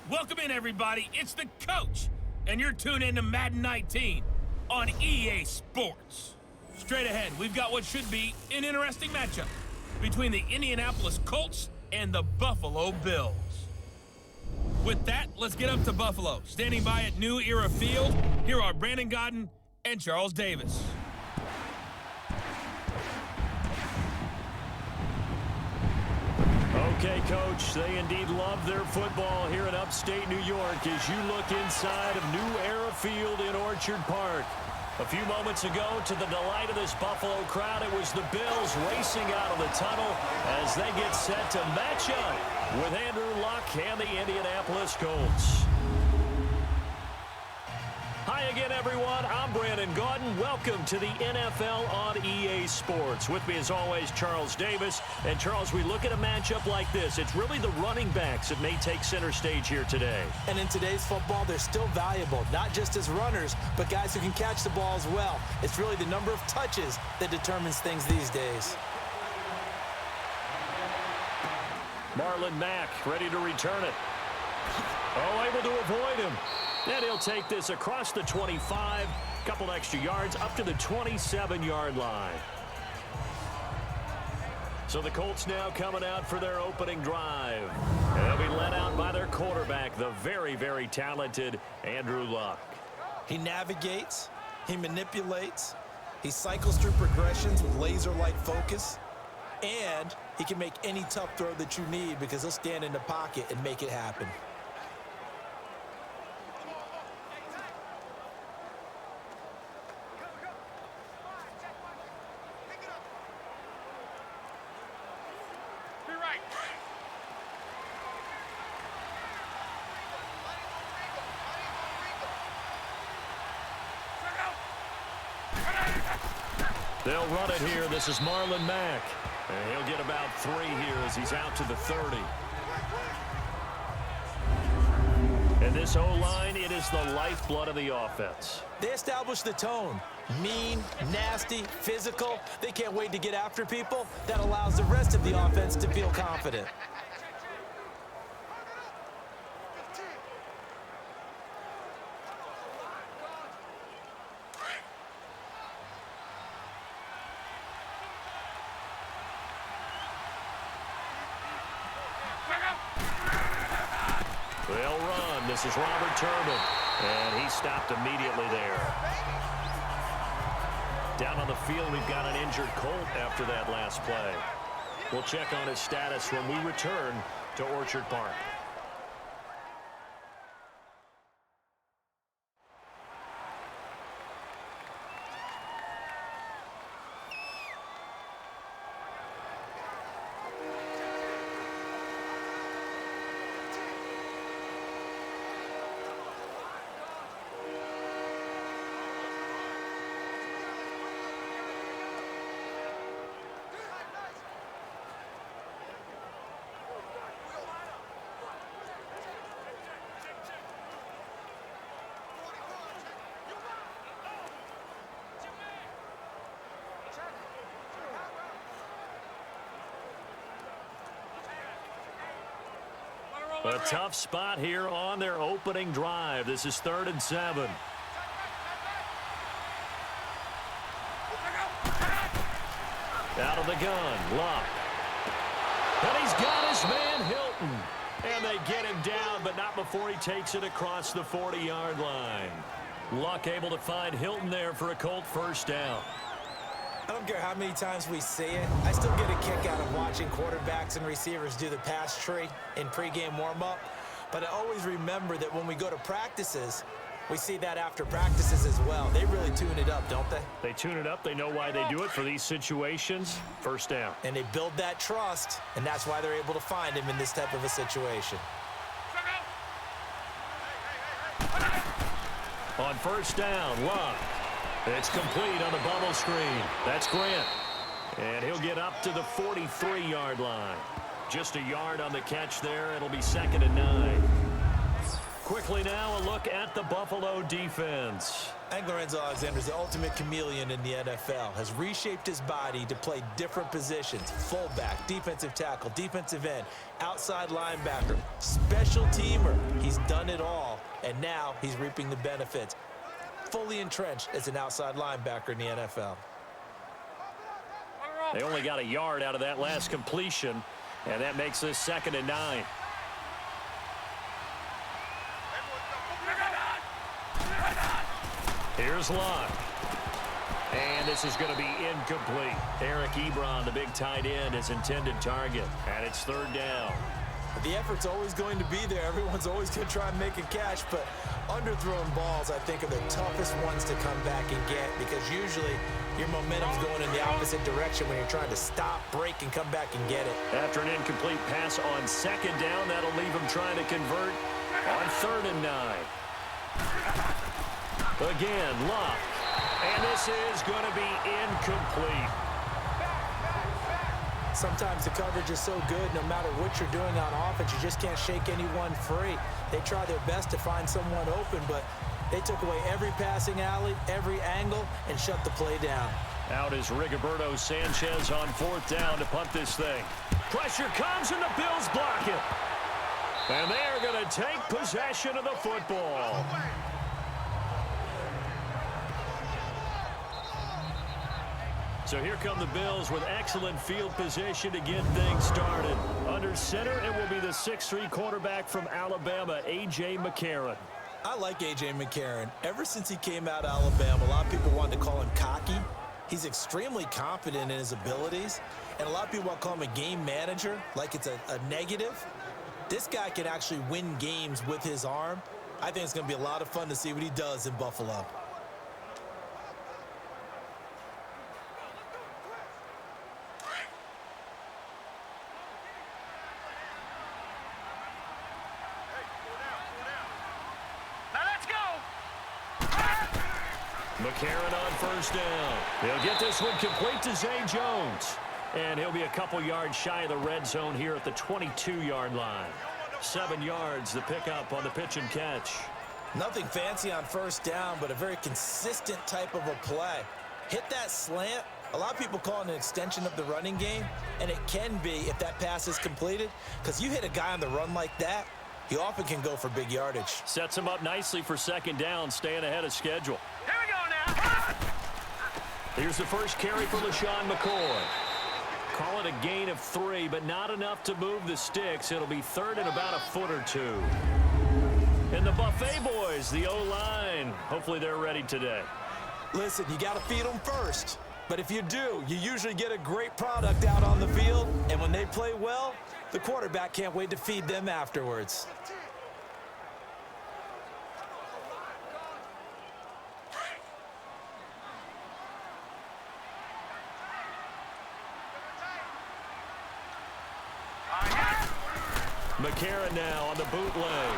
Welcome in, everybody. It's the coach, and you're tuned in to Madden 19 on EA Sports. Straight ahead, we've got what should be an interesting matchup between the Indianapolis Colts and the Buffalo Bills. With that, let's get up to Buffalo. Standing by at New Era Field, here are Brandon Godden and Charles Davis. Okay, Coach, they indeed love their football here in upstate New York as you look inside of New Era Field in Orchard Park. A few moments ago, to the delight of this Buffalo crowd, it was the Bills racing out of the tunnel as they get set to match up with Andrew Luck and the Indianapolis Colts. Hi again, everyone. I'm Brandon Godden. Welcome to the NFL on EA Sports. With me, as always, Charles Davis. And, Charles, we look at a matchup like this. It's really the running backs that may take center stage here today. And in today's football, they're still valuable, not just as runners, but guys who can catch the ball as well. It's really the number of touches that determines things these days. Marlon Mack ready to return it. Oh, able to avoid him. And he'll take this across the 25, couple extra yards up to the 27-yard line. So the Colts now coming out for their opening drive. And they'll be led out by their quarterback, the very, very talented Andrew Luck. He navigates, he manipulates, he cycles through progressions with laser-like focus, and he can make any tough throw that you need because he'll stand in the pocket and make it happen. They'll run it here. This is Marlon Mack. And he'll get about 3 here as he's out to the 30. And this O-line, it is the lifeblood of the offense. They establish the tone. Mean, nasty, physical. They can't wait to get after people. That allows the rest of the offense to feel confident. They'll run. This is Robert Turbin. And he stopped immediately there. Down on the field, we've got an injured Colt after that last play. We'll check on his status when we return to Orchard Park. A tough spot here on their opening drive. This is 3rd and 7. Out of the gun, Luck. And he's got his man Hilton. And they get him down, but not before he takes it across the 40-yard line. Luck able to find Hilton there for a Colt first down. I don't care how many times we see it. I still get a kick out of watching quarterbacks and receivers do the pass tree in pregame warm-up. But I always remember that when we go to practices, we see that after practices as well. They really tune it up, don't they? They tune it up. They know why they do it for these situations. First down. And they build that trust, and that's why they're able to find him in this type of a situation. On first down, Luck. It's complete on the bubble screen. That's Grant. And he'll get up to the 43-yard line. Just a yard on the catch there. It'll be 2nd and 9. Quickly now, a look at the Buffalo defense. I think Lorenzo Alexander is the ultimate chameleon in the NFL, has reshaped his body to play different positions: fullback, defensive tackle, defensive end, outside linebacker, special teamer. He's done it all, and now he's reaping the benefits. Fully entrenched as an outside linebacker in the NFL. They only got a yard out of that last completion, and that makes this 2nd and 9. Here's Luck. And this is going to be incomplete. Eric Ebron, the big tight end, his intended target. And it's 3rd down. The effort's always going to be there. Everyone's always going to try and make a catch, but underthrown balls, I think, are the toughest ones to come back and get, because usually your momentum's going in the opposite direction when you're trying to stop, break, and come back and get it. After an incomplete pass on 2nd down, that'll leave him trying to convert on 3rd and 9. Again, Luck. And this is going to be incomplete. Sometimes the coverage is so good, no matter what you're doing on offense, you just can't shake anyone free. They try their best to find someone open, but they took away every passing alley, every angle, and shut the play down. Out is Rigoberto Sanchez on 4th down to punt this thing. Pressure comes, and the Bills block it. And they are going to take possession of the football. So here come the Bills with excellent field position to get things started. Under center, it will be the 6'3" quarterback from Alabama, A.J. McCarron. I like A.J. McCarron. Ever since he came out of Alabama, a lot of people wanted to call him cocky. He's extremely confident in his abilities, and a lot of people want to call him a game manager, like it's a negative. This guy can actually win games with his arm. I think it's going to be a lot of fun to see what he does in Buffalo. McCarron on 1st down. He'll get this one complete to Zay Jones. And he'll be a couple yards shy of the red zone here at the 22-yard line. 7 yards, the pickup on the pitch and catch. Nothing fancy on 1st down, but a very consistent type of a play. Hit that slant. A lot of people call it an extension of the running game, and it can be if that pass is completed, because you hit a guy on the run like that, he often can go for big yardage. Sets him up nicely for 2nd down, staying ahead of schedule. Here we go now. Here's the first carry for LaShawn McCoy. Call it a gain of 3, but not enough to move the sticks. It'll be 3rd and about a foot or 2. And the Buffet boys, the O-line, hopefully they're ready today. Listen, you got to feed them first. But if you do, you usually get a great product out on the field. And when they play well, the quarterback can't wait to feed them afterwards. McCarron now on the bootleg.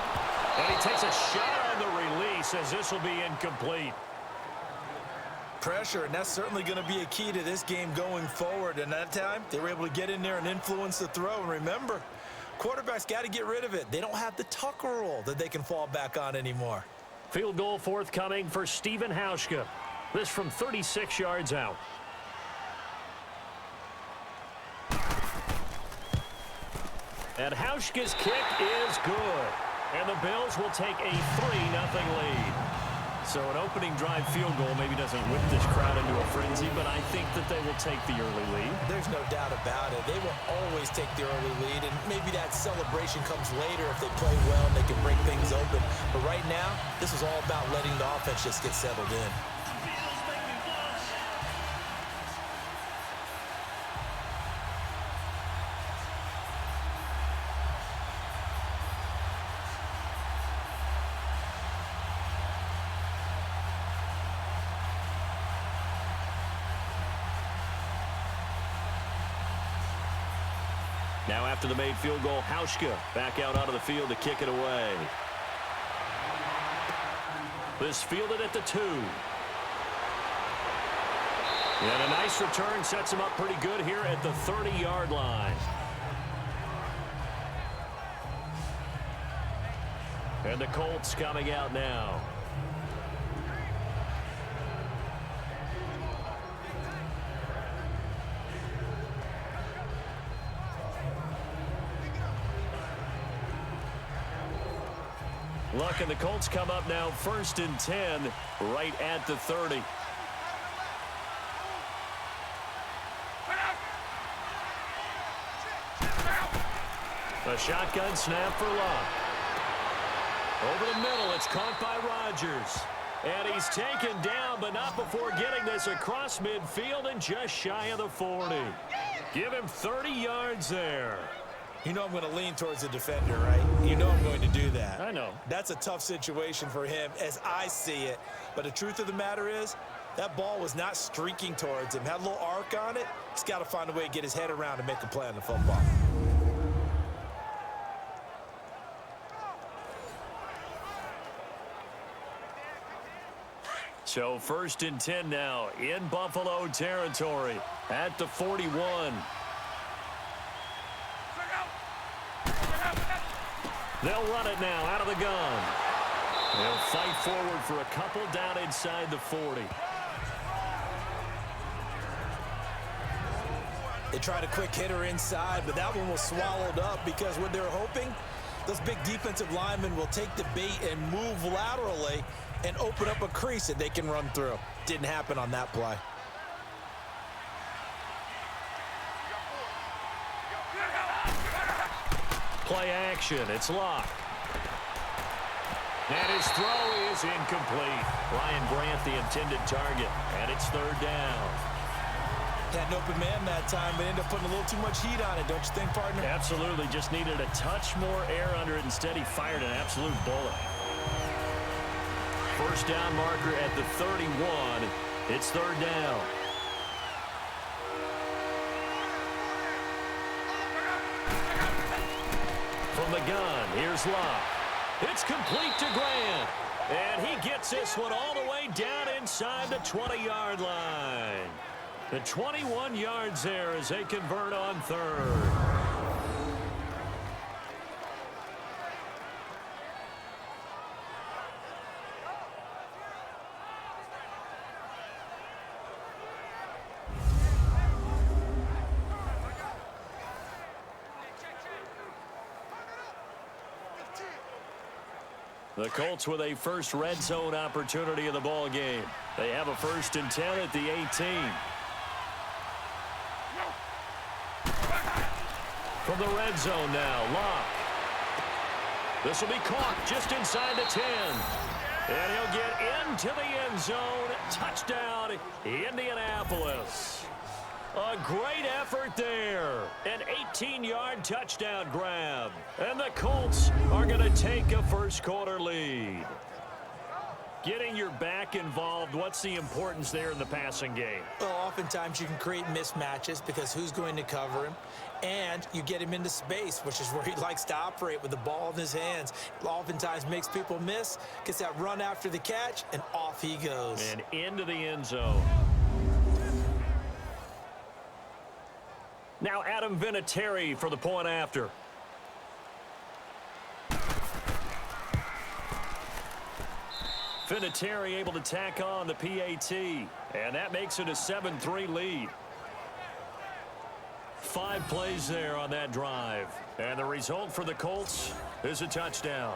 And he takes a shot on the release as this will be incomplete. Pressure, and that's certainly going to be a key to this game going forward. And that time, they were able to get in there and influence the throw. And remember, quarterbacks got to get rid of it. They don't have the Tucker rule that they can fall back on anymore. Field goal forthcoming for Stephen Hauschka. This from 36 yards out. And Hauschka's kick is good. And the Bills will take a 3-0 lead. So an opening drive field goal maybe doesn't whip this crowd into a frenzy, but I think that they will take the early lead. There's no doubt about it. They will always take the early lead, and maybe that celebration comes later if they play well and they can break things open. But right now, this is all about letting the offense just get settled in. Now after the made field goal, Hauschka back out onto the field to kick it away. This fielded at the 2. And a nice return sets him up pretty good here at the 30-yard line. And the Colts coming out now. Look, and the Colts come up now 1st and 10 right at the 30. A shotgun snap for Locke. Over the middle, it's caught by Rodgers. And he's taken down, but not before getting this across midfield and just shy of the 40. Give him 30 yards there. You know I'm going to lean towards the defender, right? You know I'm going to do that. I know. That's a tough situation for him as I see it. But the truth of the matter is, that ball was not streaking towards him. Had a little arc on it. He's got to find a way to get his head around and make a play on the football. So 1st and 10 now in Buffalo territory at the 41. They'll run it now out of the gun. They'll fight forward for a couple down inside the 40. They tried a quick hitter inside, but that one was swallowed up because what they're hoping, those big defensive linemen will take the bait and move laterally and open up a crease that they can run through. Didn't happen on that play. Play action. It's Locke. And his throw is incomplete. Ryan Grant the intended target. And it's 3rd down. Had an open man that time, but ended up putting a little too much heat on it, don't you think, partner? Absolutely. Just needed a touch more air under it. Instead, he fired an absolute bullet. 1st down marker at the 31. It's 3rd down. From the gun, here's Locke. It's complete to Grant. And he gets this one all the way down inside the 20-yard line. The 21 yards there as they convert on 3rd. The Colts with a first red zone opportunity in the ball game. They have a 1st and 10 at the 18. From the red zone now, Locke. This will be caught just inside the 10. And he'll get into the end zone. Touchdown, Indianapolis. A great effort there. An 18-yard touchdown grab. And the Colts are going to take a first-quarter lead. Getting your back involved, what's the importance there in the passing game? Well, oftentimes you can create mismatches because who's going to cover him? And you get him into space, which is where he likes to operate with the ball in his hands. Oftentimes makes people miss, gets that run after the catch, and off he goes. And into the end zone. Now Adam Vinatieri for the point after. Vinatieri able to tack on the PAT. And that makes it a 7-3 lead. 5 plays there on that drive. And the result for the Colts is a touchdown.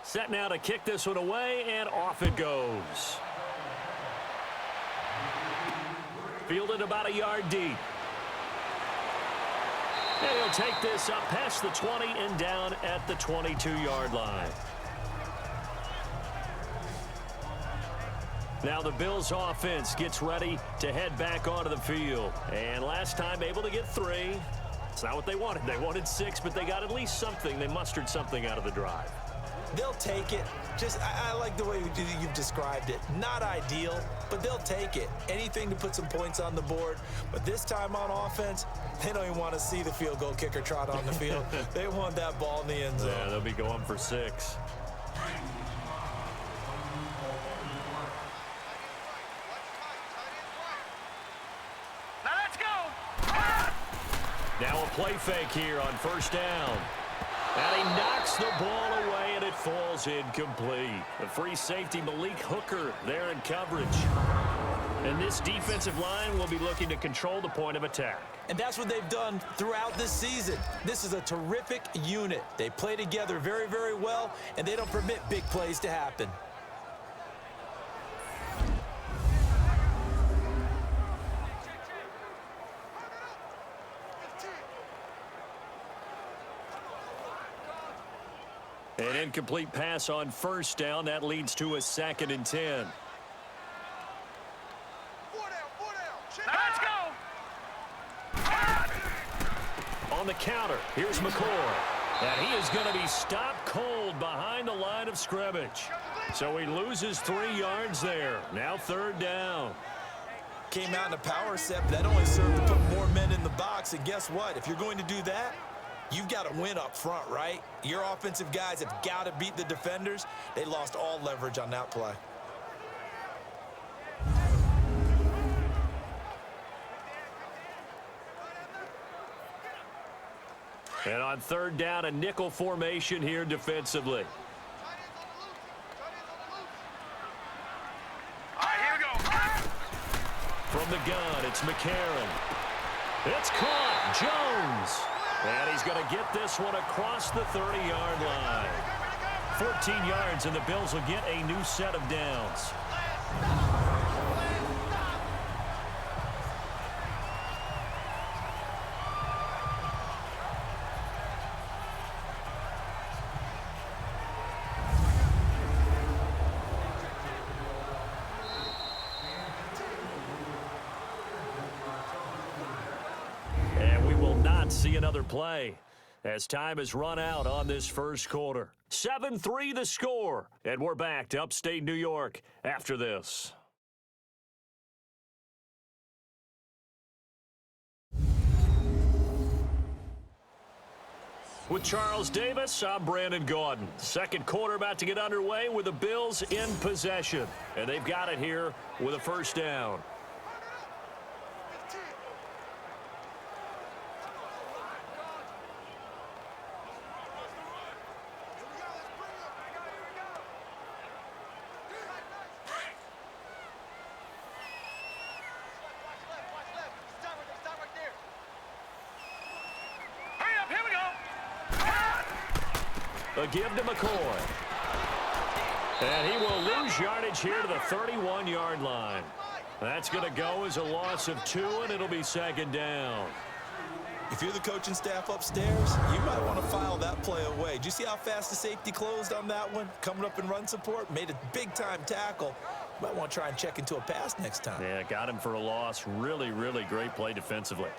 Set now to kick this one away, and off it goes. Fielded about a yard deep. And he'll take this up past the 20 and down at the 22-yard line. Now the Bills offense gets ready to head back onto the field. And last time able to get 3. It's not what they wanted. They wanted 6, but they got at least something. They mustered something out of the drive. They'll take it. Just, I like the way you've described it. Not ideal, but they'll take it. Anything to put some points on the board. But this time on offense, they don't even want to see the field goal kicker trot on the field. They want that ball in the end zone. Yeah, they'll be going for 6. Now let's go! Now a play fake here on first down. And he knocks the ball away, and it falls incomplete. The free safety, Malik Hooker, there in coverage. And this defensive line will be looking to control the point of attack. And that's what they've done throughout this season. This is a terrific unit. They play together very, very well, and they don't permit big plays to happen. An incomplete pass on first down. That leads to a 2nd and 10. Let's go! On the counter, here's McCoy. And he is going to be stopped cold behind the line of scrimmage. So he loses 3 yards there. Now 3rd down. Came out in a power set, but that only served to put more men in the box. And guess what? If you're going to do that, you've got to win up front, right? Your offensive guys have got to beat the defenders. They lost all leverage on that play. And on 3rd down, a nickel formation here defensively. All right, here we go. From the gun, it's McCarron. It's caught. Jones. And he's going to get this one across the 30-yard line. 14 yards, and the Bills will get a new set of downs. See another play as time has run out on this first quarter. 7-3 the score, and we're back to upstate New York after this. With Charles Davis, I'm Brandon Gordon. Second quarter about to get underway with the Bills in possession, and they've got it here with a first down. A give to McCoy. And he will lose yardage here to the 31-yard line. That's going to go as a loss of 2, and it'll be 2nd down. If you're the coaching staff upstairs, you might want to file that play away. Did you see how fast the safety closed on that one? Coming up in run support, made a big-time tackle. You might want to try and check into a pass next time. Yeah, got him for a loss. Really, really great play defensively.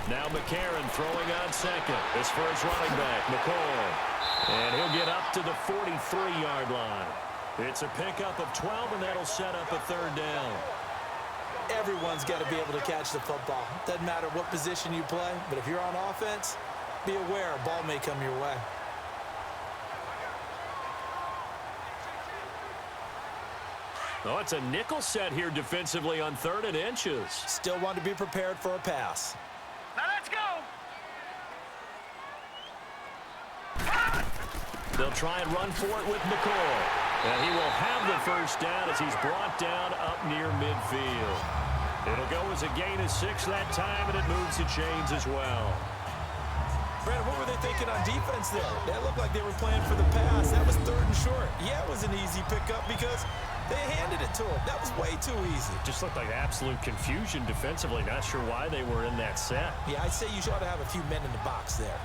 Now McCarron throwing on second. His first running back, McCoy. And he'll get up to the 43-yard line. It's a pickup of 12, and that'll set up a 3rd down. Everyone's got to be able to catch the football. Doesn't matter what position you play, but if you're on offense, be aware a ball may come your way. Oh, it's a nickel set here defensively on 3rd and inches. Still want to be prepared for a pass. Now let's go! They'll try and run for it with McCoy. And he will have the first down as he's brought down up near midfield. It'll go as a gain of 6 that time, and it moves the chains as well. Brandon, what were they thinking on defense there? That looked like they were playing for the pass. That was 3rd and short. Yeah, it was an easy pickup because they handed it to him. That was way too easy. Just looked like absolute confusion defensively. Not sure why they were in that set. Yeah, I'd say you ought to have a few men in the box there.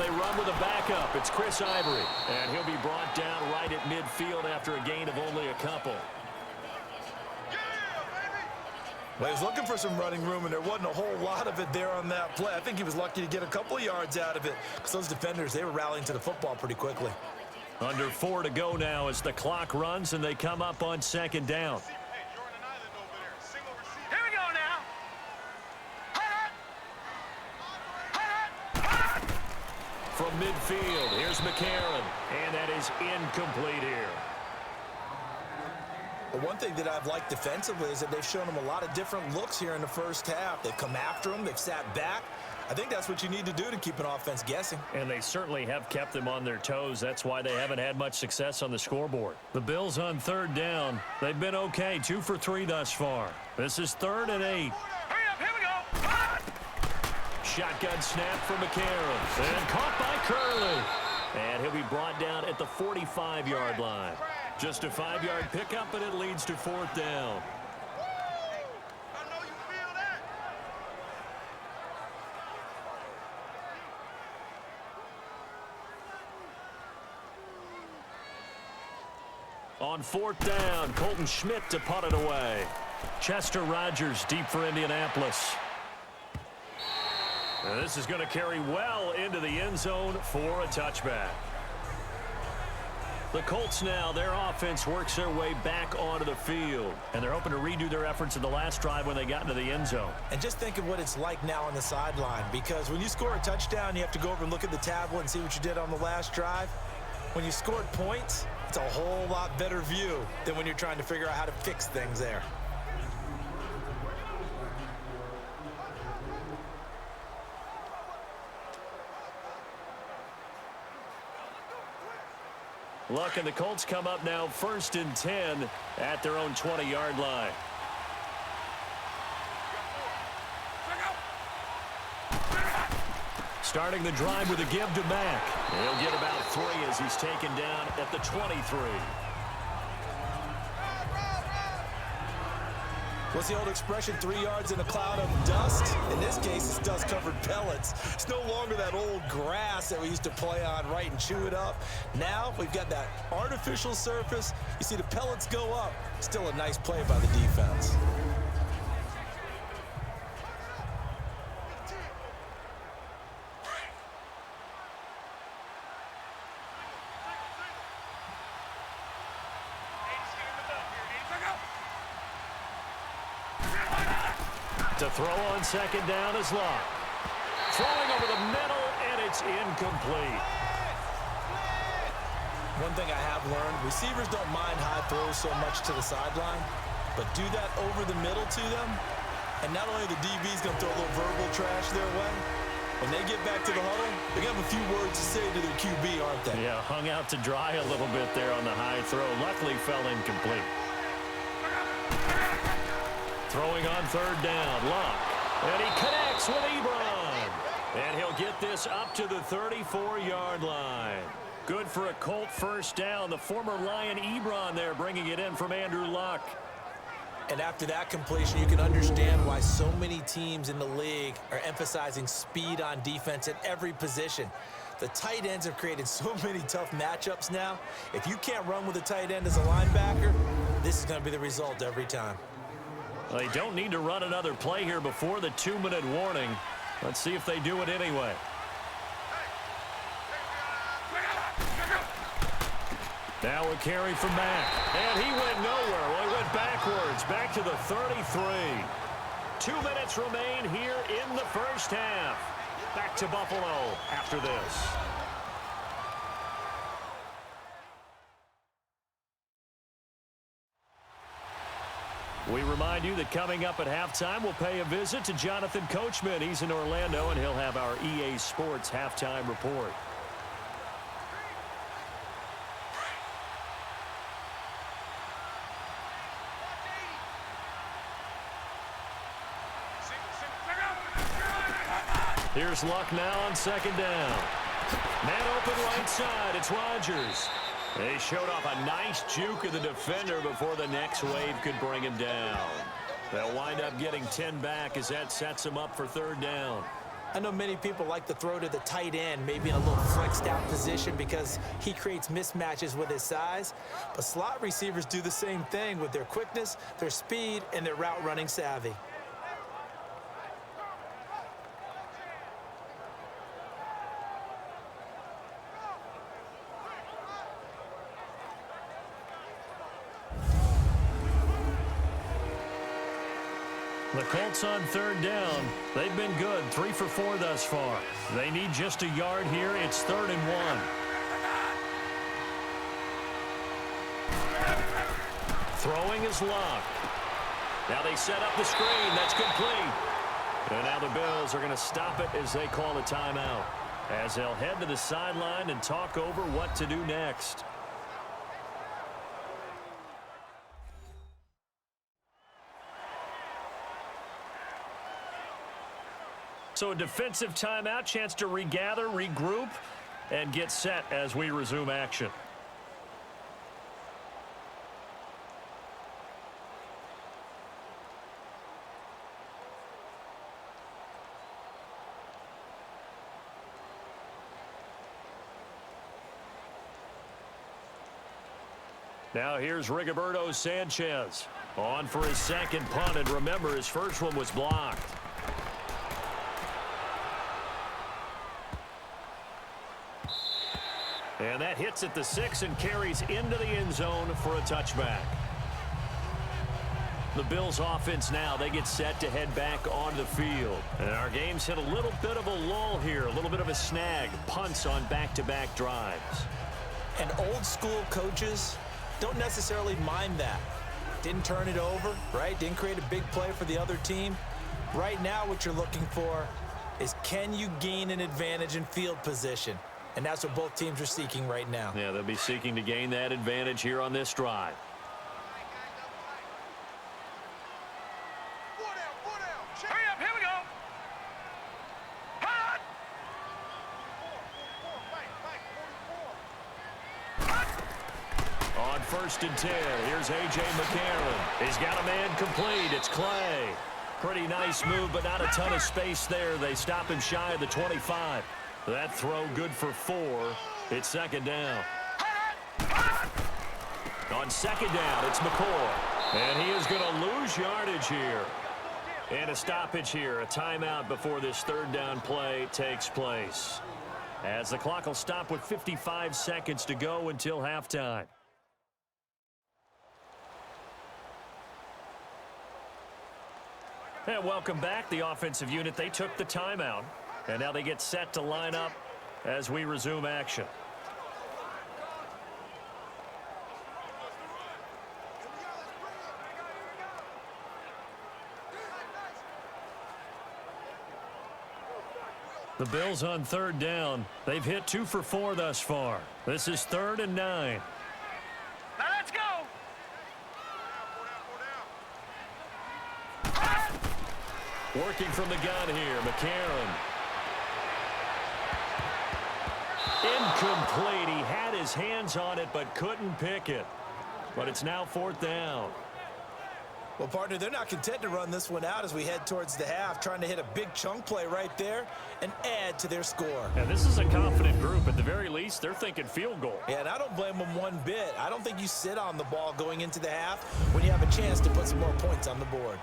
they run with a backup. It's Chris Ivory, and he'll be brought down right at midfield after a gain of only a couple. Well, he was looking for some running room, and there wasn't a whole lot of it there on that play. I think he was lucky to get a couple of yards out of it because those defenders, they were rallying to the football pretty quickly. Under 4 to go now as the clock runs, and they come up on second down. Here we go now. From midfield, here's McCarron, and that is incomplete here. But one thing that I've liked defensively is that they've shown him a lot of different looks here in the first half. They've come after him. They've sat back. I think that's what you need to do to keep an offense guessing. And they certainly have kept them on their toes. That's why they haven't had much success on the scoreboard. The Bills on third down. They've been okay, 2 for 3 thus far. This is 3rd and 8. Hurry up, here we go. Shotgun snap for McCarron. And caught by Curley. And he'll be brought down at the 45-yard line. Just a 5-yard pickup, and it leads to 4th down. I know you feel that. On 4th down, Colton Schmidt to punt it away. Chester Rogers deep for Indianapolis. And this is going to carry well into the end zone for a touchback. The Colts now, their offense works their way back onto the field. And they're hoping to redo their efforts in the last drive when they got into the end zone. And just think of what it's like now on the sideline, because when you score a touchdown, you have to go over and look at the tablet and see what you did on the last drive. When you scored points, it's a whole lot better view than when you're trying to figure out how to fix things there. Luck and the Colts come up now 1st and 10 at their own 20-yard line. Starting the drive with a give to Mack. He'll get about 3 as he's taken down at the 23. What's the old expression, 3 yards in a cloud of dust? In this case, it's dust-covered pellets. It's no longer that old grass that we used to play on, right, and chew it up. Now we've got that artificial surface. You see the pellets go up. Still a nice play by the defense. To throw on second down is Locke. Throwing over the middle, and it's incomplete. One thing I have learned, receivers don't mind high throws so much to the sideline, but do that over the middle to them, and not only the DB's going to throw a little verbal trash their way, when they get back to the huddle, they're going to have a few words to say to their QB, aren't they? Yeah, hung out to dry a little bit there on the high throw. Luckily fell incomplete. Throwing on third down, Locke. And he connects with Ebron. And he'll get this up to the 34-yard line. Good for a Colt first down. The former Lion Ebron there bringing it in from Andrew Luck. And after that completion, you can understand why so many teams in the league are emphasizing speed on defense at every position. The tight ends have created so many tough matchups now. If you can't run with a tight end as a linebacker, this is going to be the result every time. Well, they don't need to run another play here before the 2-minute warning. Let's see if they do it anyway. Now a carry from Mack. And he went nowhere. Well, he went backwards, back to the 33. 2 minutes remain here in the first half. Back to Buffalo after this. We remind you that coming up at halftime, we'll pay a visit to Jonathan Coachman. He's in Orlando, and he'll have our EA Sports halftime report. Here's Luck now on second down. Man open right side. It's Rogers. They showed off a nice juke of the defender before the next wave could bring him down. They'll wind up getting 10 back as that sets them up for third down. I know many people like to throw to the tight end, maybe in a little flexed out position because he creates mismatches with his size. But slot receivers do the same thing with their quickness, their speed, and their route running savvy. The Colts on third down. They've been good, 3 for 4 thus far. They need just a yard here. It's 3rd and 1. Throwing is locked. Now they set up the screen. That's complete. And now the Bills are going to stop it as they call a timeout, as they'll head to the sideline and talk over what to do next. So a defensive timeout, chance to regather, regroup, and get set as we resume action. Now here's Rigoberto Sanchez on for his second punt, and remember, his first one was blocked. And that hits at the 6 and carries into the end zone for a touchback. The Bills offense now, they get set to head back onto the field. And our game's hit a little bit of a lull here, a little bit of a snag. Punts on back-to-back drives. And old school coaches don't necessarily mind that. Didn't turn it over, right? Didn't create a big play for the other team. Right now what you're looking for is, can you gain an advantage in field position? And that's what both teams are seeking right now. Yeah, they'll be seeking to gain that advantage here on this drive. Hurry up, here we go. Hot. On 1st and 10, here's A.J. McCarron. He's got a man complete. It's Clay. Pretty nice move, but not a ton of space there. They stop him shy of the 25. That throw good for 4. It's 2nd down. On 2nd down, it's McCoy. And he is going to lose yardage here. And a stoppage here, a timeout before this 3rd down play takes place, as the clock will stop with 55 seconds to go until halftime. And welcome back. The offensive unit, they took the timeout. And now they get set to line up as we resume action. The Bills on 3rd down. They've hit 2 for 4 thus far. This is 3rd and 9. Now let's go. Working from the gun here, McCarron. Incomplete. He had his hands on it but couldn't pick it. But it's now 4th down. Well, partner, they're not content to run this one out as we head towards the half, trying to hit a big chunk play right there and add to their score. And this is a confident group. At the very least, they're thinking field goal. Yeah, and I don't blame them one bit. I don't think you sit on the ball going into the half when you have a chance to put some more points on the board.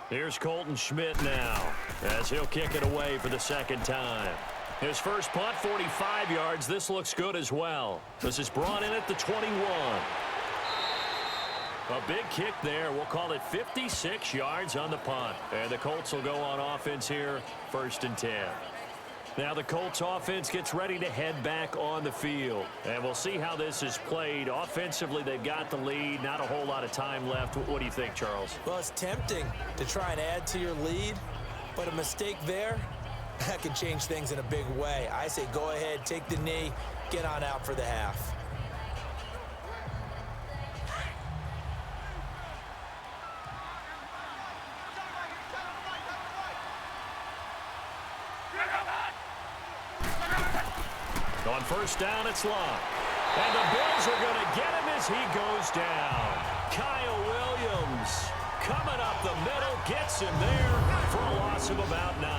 Here's Colton Schmidt now, as he'll kick it away for the 2nd time. His first punt, 45 yards. This looks good as well. This is brought in at the 21. A big kick there. We'll call it 56 yards on the punt. And the Colts will go on offense here, 1st and 10. Now the Colts offense gets ready to head back on the field. And we'll see how this is played. Offensively, they've got the lead. Not a whole lot of time left. What do you think, Charles? Well, it's tempting to try and add to your lead, but a mistake there, that could change things in a big way. I say go ahead, take the knee, get on out for the half. On 1st down, it's locked. And the Bills are going to get him as he goes down. Kyle Williams coming up the middle, gets him there for a loss of about 9.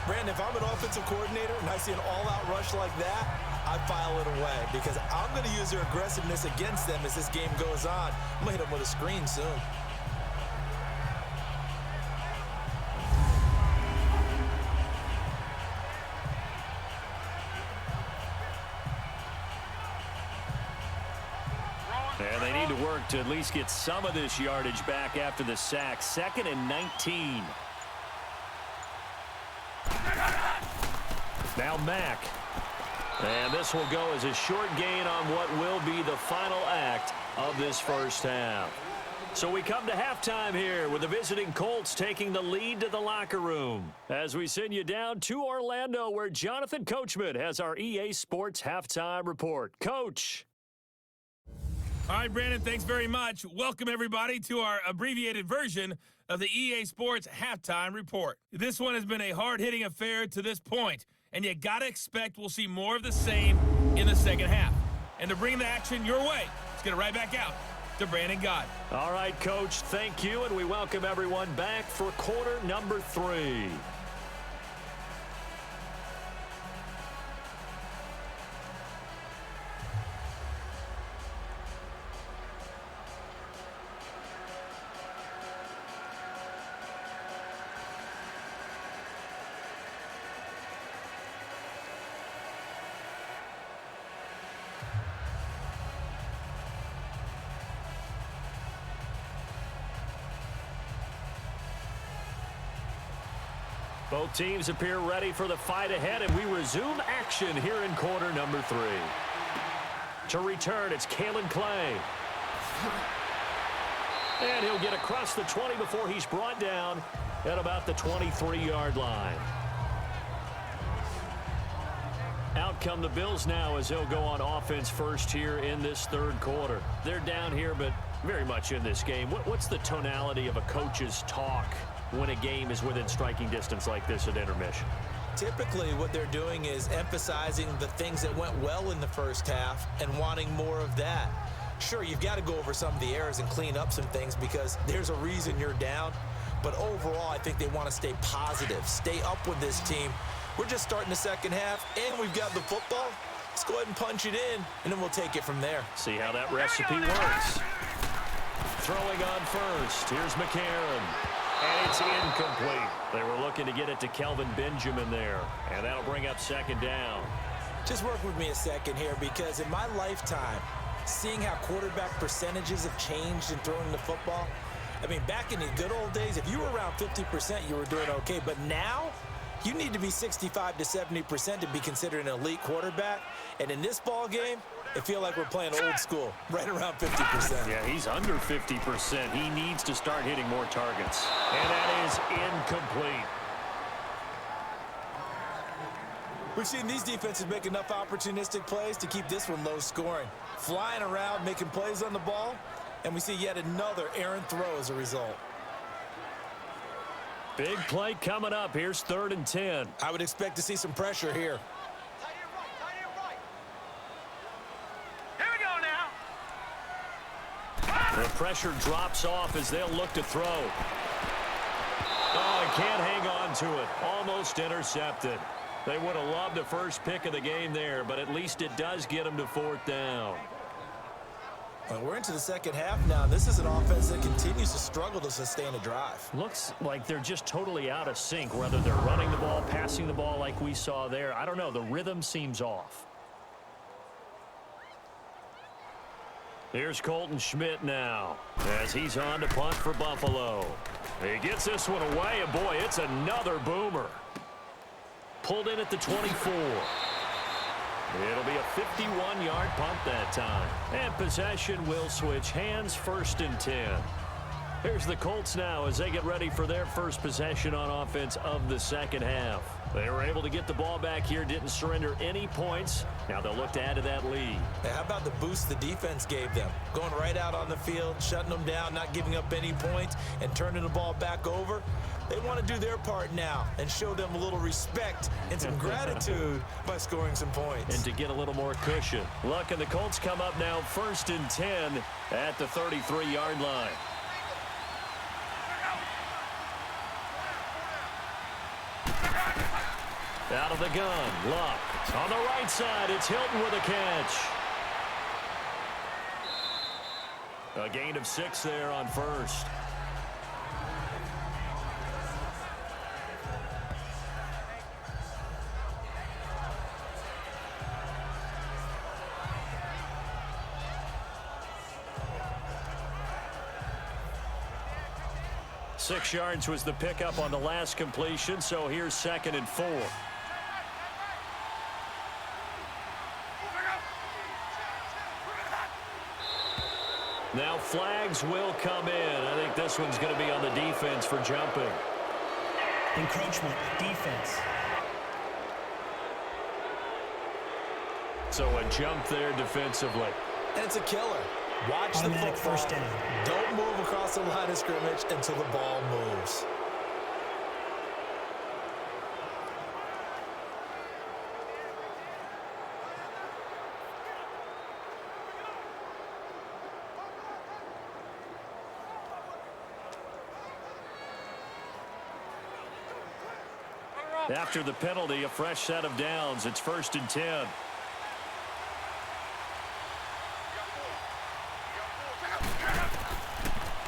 Brandon, if I'm an offensive coordinator and I see an all-out rush like that, I file it away because I'm going to use their aggressiveness against them as this game goes on. I'm going to hit them with a screen soon. And they need to work to at least get some of this yardage back after the sack. 2nd and 19. Now Mack. And this will go as a short gain on what will be the final act of this first half. So we come to halftime here with the visiting Colts taking the lead to the locker room as we send you down to Orlando where Jonathan Coachman has our EA Sports halftime report. Coach. All right, Brandon, thanks very much. Welcome, everybody, to our abbreviated version of the EA Sports halftime report. This one has been a hard-hitting affair to this point, and you got to expect we'll see more of the same in the second half. And to bring the action your way, let's get it right back out to Brandon God. All right, Coach, thank you, and we welcome everyone back for quarter number 3. Both teams appear ready for the fight ahead, and we resume action here in quarter number 3. To return, it's Kalen Clay. And he'll get across the 20 before he's brought down at about the 23-yard line. Out come the Bills now as they'll go on offense first here in this third quarter. They're down here, but very much in this game. What's the tonality of a coach's talk when a game is within striking distance like this at intermission? Typically, what they're doing is emphasizing the things that went well in the first half and wanting more of that. Sure, you've got to go over some of the errors and clean up some things because there's a reason you're down. But overall, I think they want to stay positive, stay up with this team. We're just starting the second half, and we've got the football. Let's go ahead and punch it in, and then we'll take it from there. See how that recipe works. Throwing on first. Here's McCarron. And it's incomplete. They were looking to get it to Kelvin Benjamin there. And that'll bring up second down. Just work with me a second here because in my lifetime, seeing how quarterback percentages have changed in throwing the football, I mean, back in the good old days, if you were around 50%, you were doing okay. But now, you need to be 65 to 70% to be considered an elite quarterback. And in this ball game, it feels like we're playing old school, right around 50%. Yeah, he's under 50%. He needs to start hitting more targets. And that is incomplete. We've seen these defenses make enough opportunistic plays to keep this one low scoring. Flying around, making plays on the ball, and we see yet another errant throw as a result. Big play coming up. Here's 3rd and 10. I would expect to see some pressure here. Here we go now. The pressure drops off as they'll look to throw. Oh, he can't hang on to it. Almost intercepted. They would have loved the first pick of the game there, but at least it does get them to 4th down. Well, we're into the second half now. This is an offense that continues to struggle to sustain a drive. Looks like they're just totally out of sync, whether they're running the ball, passing the ball like we saw there. I don't know. The rhythm seems off. Here's Colton Schmidt now as he's on to punt for Buffalo. He gets this one away, and boy, it's another boomer. Pulled in at the 24. It'll be a 51-yard punt that time. And possession will switch hands, 1st and 10. Here's the Colts now as they get ready for their first possession on offense of the second half. They were able to get the ball back here, didn't surrender any points. Now they'll look to add to that lead. Hey, how about the boost the defense gave them? Going right out on the field, shutting them down, not giving up any points, and turning the ball back over. They want to do their part now and show them a little respect and some gratitude by scoring some points. And to get a little more cushion. Look, and the Colts come up now 1st and 10 at the 33-yard line. Out of the gun, Luck. On the right side, it's Hilton with a catch. A gain of 6 there on first. Six yards was the pickup on the last completion, so here's 2nd and 4. Now flags will come in. I think this one's going to be on the defense for jumping. Encroachment, defense. So a jump there defensively. And it's a killer. Watch the Automatic football. first down. Don't move across the line of scrimmage until the ball moves. After the penalty, a fresh set of downs. It's 1st and 10.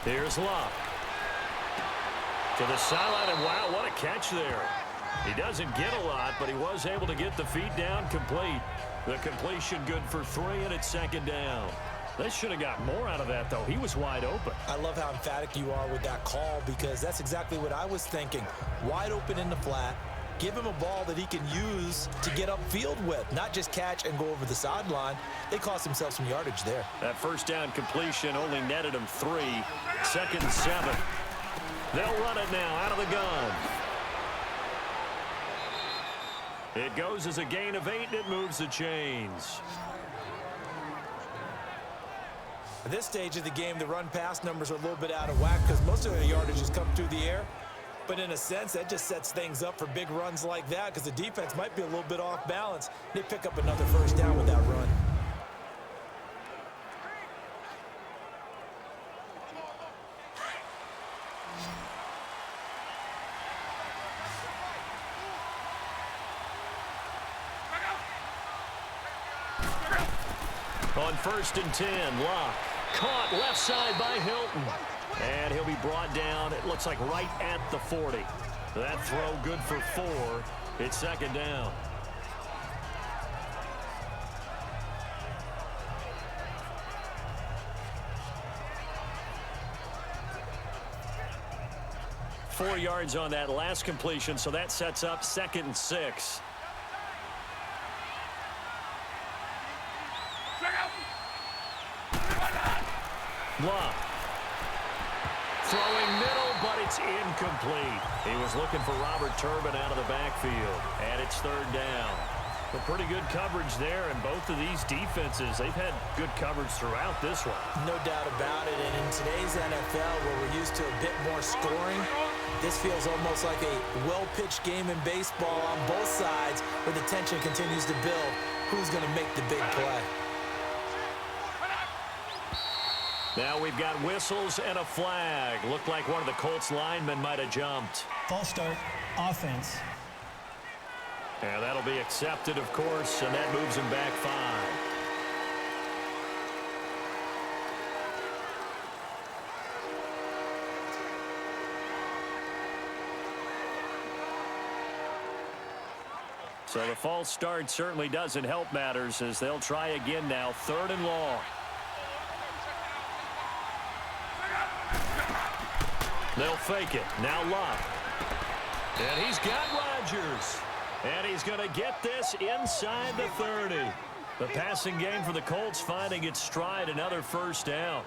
Here's Luck. To the sideline, and wow, what a catch there. He doesn't get a lot, but he was able to get the feet down complete. The completion good for 3, and it's 2nd down. They should have got more out of that, though. He was wide open. I love how emphatic you are with that call, because that's exactly what I was thinking. Wide open in the flat. Give him a ball that he can use to get upfield with, not just catch and go over the sideline. They cost themselves some yardage there. That first down completion only netted him 3. 2nd and 7. They'll run it now out of the gun. It goes as a gain of 8, and it moves the chains. At this stage of the game, the run-pass numbers are a little bit out of whack because most of their yardage has come through the air. But in a sense, that just sets things up for big runs like that because the defense might be a little bit off balance. They pick up another first down with that run. On 1st and 10, Luck. Caught left side by Hilton. And he'll be brought down, it looks like right at the 40. That throw good for 4. It's 2nd down. Four yards on that last completion, so that sets up 2nd and 6. Luck. Throwing middle, but it's incomplete. He was looking for Robert Turbin out of the backfield, and it's 3rd down. A pretty good coverage there, and both of these defenses, they've had good coverage throughout this one. No doubt about it, and in today's NFL, where we're used to a bit more scoring, this feels almost like a well-pitched game in baseball on both sides, where the tension continues to build. Who's going to make the big play? Now we've got whistles and a flag. Looked like one of the Colts linemen might have jumped. False start, offense. And that'll be accepted, of course, and that moves him back 5. So the false start certainly doesn't help matters as they'll try again now, 3rd and long. They'll fake it. Now Luck. And he's got Rodgers. And he's going to get this inside the 30. The passing game for the Colts finding its stride, another first down.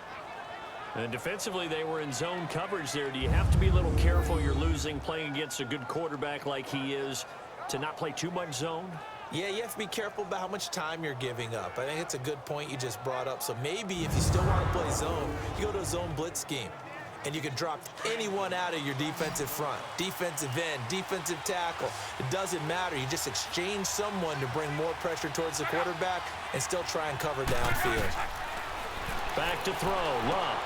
And defensively, they were in zone coverage there. Do you have to be a little careful you're losing playing against a good quarterback like he is to not play too much zone? Yeah, you have to be careful about how much time you're giving up. I think it's a good point you just brought up. So maybe if you still want to play zone, you go to a zone blitz scheme. And you can drop anyone out of your defensive front, defensive end, defensive tackle. It doesn't matter. You just exchange someone to bring more pressure towards the quarterback and still try and cover downfield. Back to throw. Luck.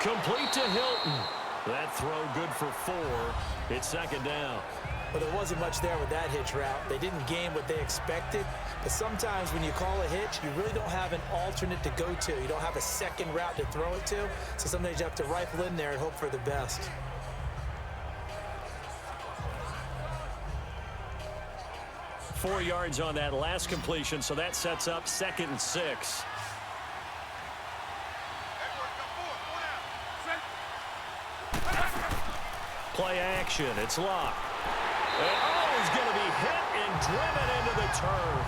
Complete to Hilton. That throw good for 4. It's 2nd down. Well, there wasn't much there with that hitch route. They didn't gain what they expected. But sometimes when you call a hitch, you really don't have an alternate to go to. You don't have a second route to throw it to. So sometimes you have to rifle in there and hope for the best. Four yards on that last completion, so that sets up 2nd and 6. Play action. It's locked. And he's going to be hit and driven into the turf.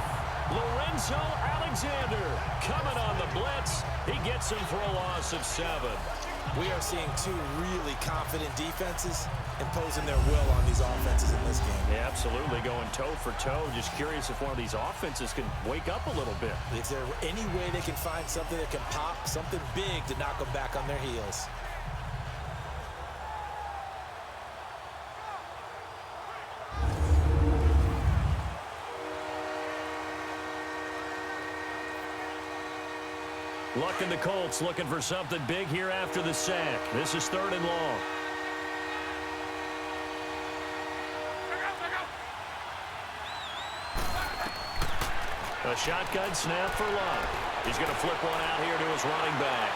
Lorenzo Alexander coming on the blitz. He gets him for a loss of 7. We are seeing two really confident defenses imposing their will on these offenses in this game. Yeah, absolutely, going toe for toe. Just curious if one of these offenses can wake up a little bit. Is there any way they can find something that can pop, something big to knock them back on their heels? Luck and the Colts looking for something big here after the sack. This is 3rd and long. A shotgun snap for Luck. He's going to flip one out here to his running back.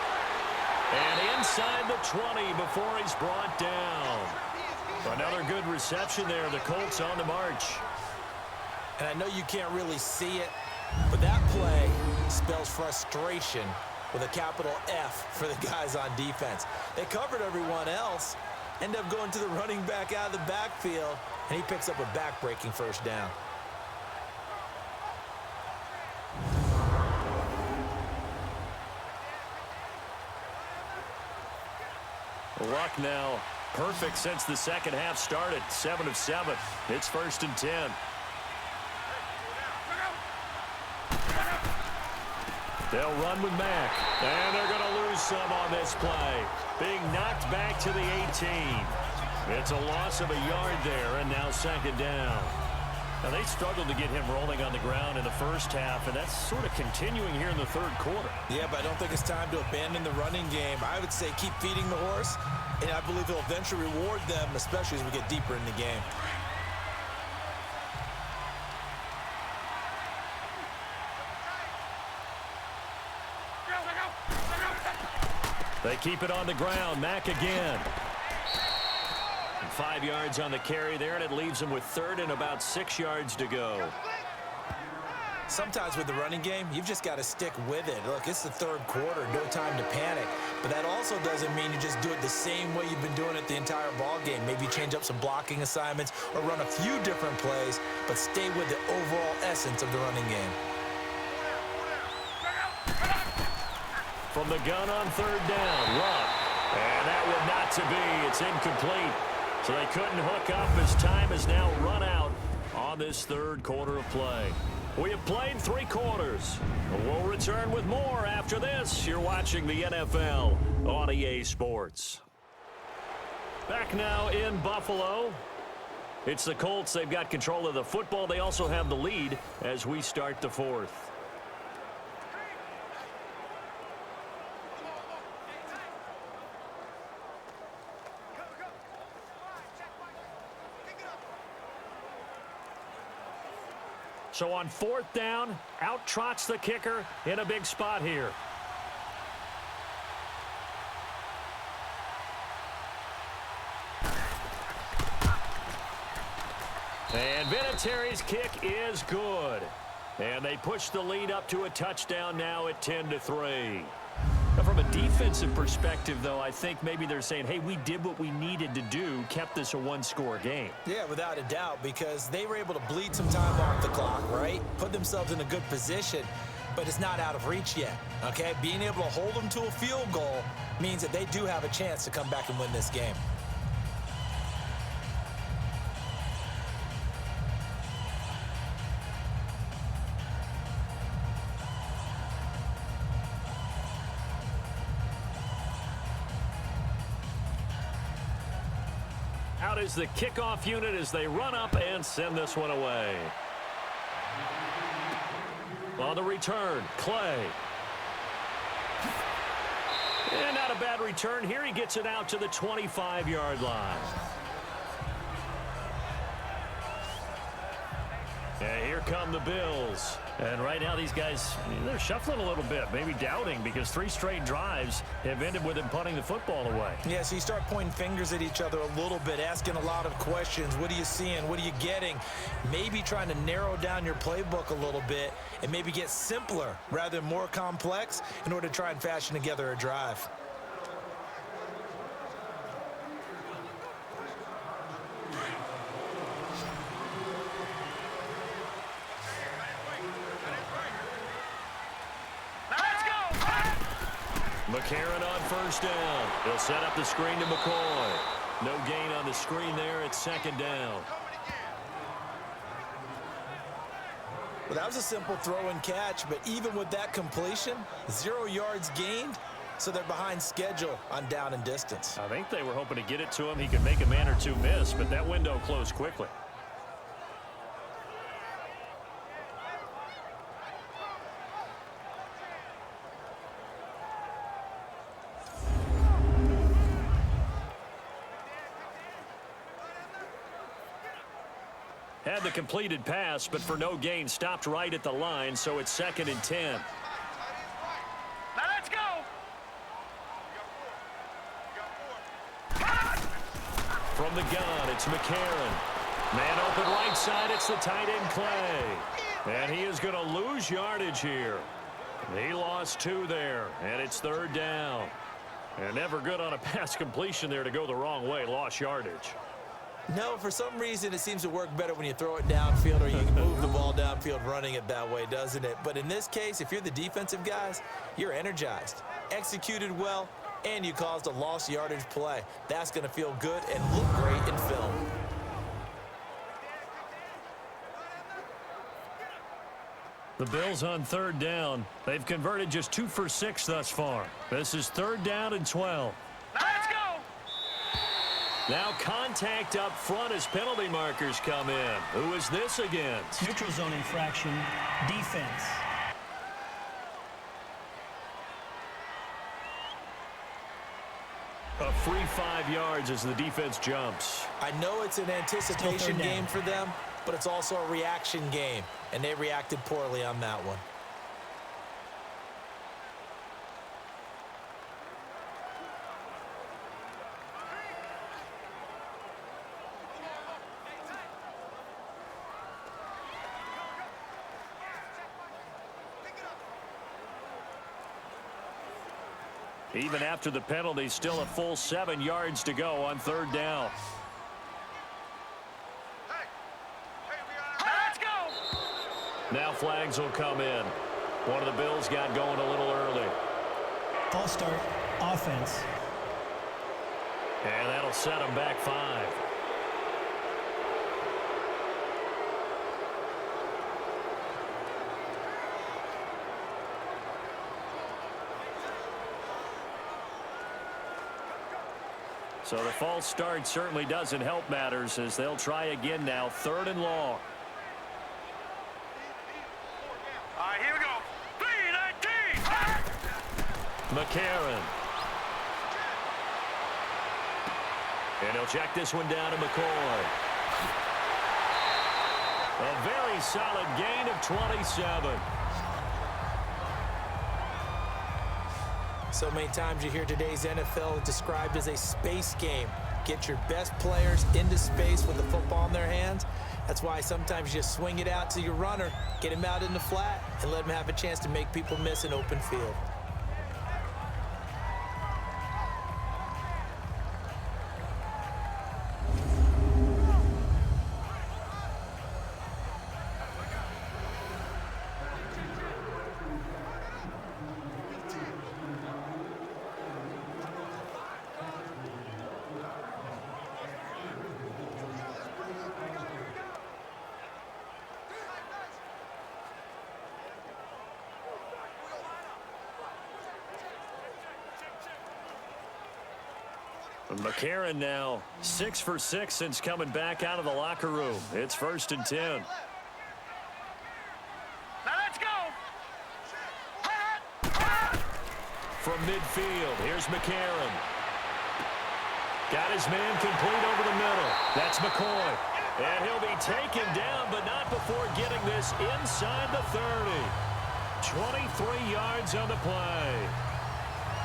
And inside the 20 before he's brought down. Another good reception there. The Colts on the march. And I know you can't really see it, but that play spells frustration with a capital F for the guys on defense. They covered everyone else, end up going to the running back out of the backfield, and he picks up a back-breaking 1st down. Luck now perfect since the 2nd half started. 7 of 7. It's 1st and 10. They'll run with Mack. And they're going to lose some on this play. Being knocked back to the 18. It's a loss of a yard there, and now 2nd down. Now, they struggled to get him rolling on the ground in the 1st half, and that's sort of continuing here in the 3rd quarter. Yeah, but I don't think it's time to abandon the running game. I would say keep feeding the horse, and I believe he'll eventually reward them, especially as we get deeper in the game. They keep it on the ground. Mack again. And 5 yards on the carry there, and it leaves them with 3rd and about 6 yards to go. Sometimes with the running game, you've just got to stick with it. Look, it's the 3rd quarter, no time to panic. But that also doesn't mean you just do it the same way you've been doing it the entire ball game. Maybe change up some blocking assignments or run a few different plays, but stay with the overall essence of the running game. From the gun on 3rd down, Luck. And that would not to be. It's incomplete. So they couldn't hook up as time has now run out on this 3rd quarter of play. We have played 3 quarters. We'll return with more after this. You're watching the NFL on EA Sports. Back now in Buffalo. It's the Colts. They've got control of the football. They also have the lead as we start the 4th. So on 4th down, out trots the kicker in a big spot here. And Vinatieri's kick is good. And they push the lead up to a touchdown now at 10-3. Now, from a defensive perspective, though, I think maybe they're saying, hey, we did what we needed to do, kept this a 1-score game. Yeah, without a doubt, because they were able to bleed some time off the clock, right? Put themselves in a good position, but it's not out of reach yet, okay? Being able to hold them to a field goal means that they do have a chance to come back and win this game. Out is the kickoff unit as they run up and send this one away. On the return, Clay. And not a bad return here. He gets it out to the 25-yard line. come the Bills. And right now these guys, they're shuffling a little bit, maybe doubting, because 3 straight drives have ended with them punting the football away. Yeah, so you start pointing fingers at each other a little bit, asking a lot of questions. What are you seeing? What are you getting? Maybe trying to narrow down your playbook a little bit and maybe get simpler rather than more complex in order to try and fashion together a drive. McCarron on first down. He'll set up the screen to McCoy. No gain on the screen there. It's second down. Well, that was a simple throw and catch, but even with that completion, 0 yards gained, so they're behind schedule on down and distance. I think they were hoping to get it to him. He could make a man or two miss, but that window closed quickly. Had the completed pass, but for no gain, stopped right at the line, so it's 2nd and 10. Now let's go. From the gun, it's McCarron. Man open right side, it's the tight end Clay. And he is going to lose yardage here. He lost 2 there, and it's 3rd down. And never good on a pass completion there to go the wrong way, lost yardage. No, for some reason, it seems to work better when you throw it downfield or you can move the ball downfield running it that way, doesn't it? But in this case, if you're the defensive guys, you're energized, executed well, and you caused a lost yardage play. That's going to feel good and look great in film. The Bills on 3rd down. They've converted just 2 for 6 thus far. This is 3rd down and 12. Now let's go. Now contact up front as penalty markers come in. Who is this against? Neutral zone infraction, defense. A free 5 yards as the defense jumps. I know it's an anticipation game for them, but it's also a reaction game, and they reacted poorly on that one. Even after the penalty, still a full 7 yards to go on 3rd down. Let's go. Now flags will come in. One of the Bills got going a little early. False start, offense. And that'll set them back 5. So the false start certainly doesn't help matters as they'll try again now. 3rd and long. All right, here we go. 3-19. McCarron. And he'll check this one down to McCoy. A very solid gain of 27. So many times you hear today's NFL described as a space game. Get your best players into space with the football in their hands. That's why sometimes you just swing it out to your runner, get him out in the flat, and let him have a chance to make people miss an open field. McCarron now 6 for 6 since coming back out of the locker room. It's 1st and 10. Now let's go. From midfield, here's McCarron. Got his man complete over the middle. That's McCoy. And he'll be taken down, but not before getting this inside the 30. 23 yards on the play.